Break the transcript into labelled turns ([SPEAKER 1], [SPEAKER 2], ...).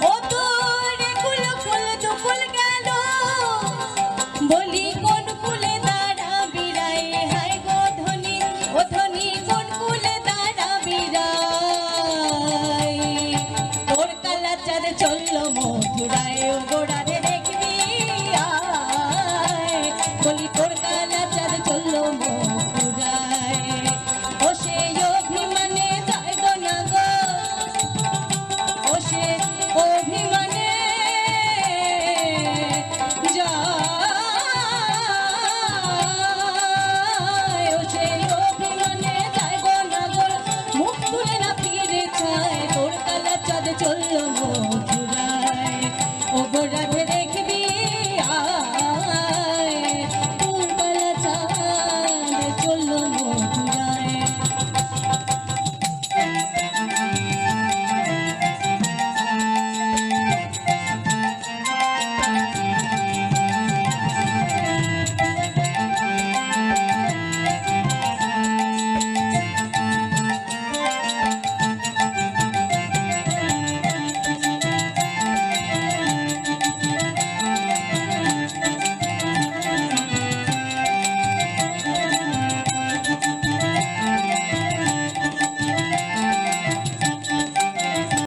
[SPEAKER 1] ও তোর কুল কুল দুকুল গেল বলি কোন কুলে দাঁড়াবি রাই হাই গো ধনী ও ধনী কোন কুলে দাঁড়াবি রাই তোর কালাচার চললো মধুরায় ও গোড়া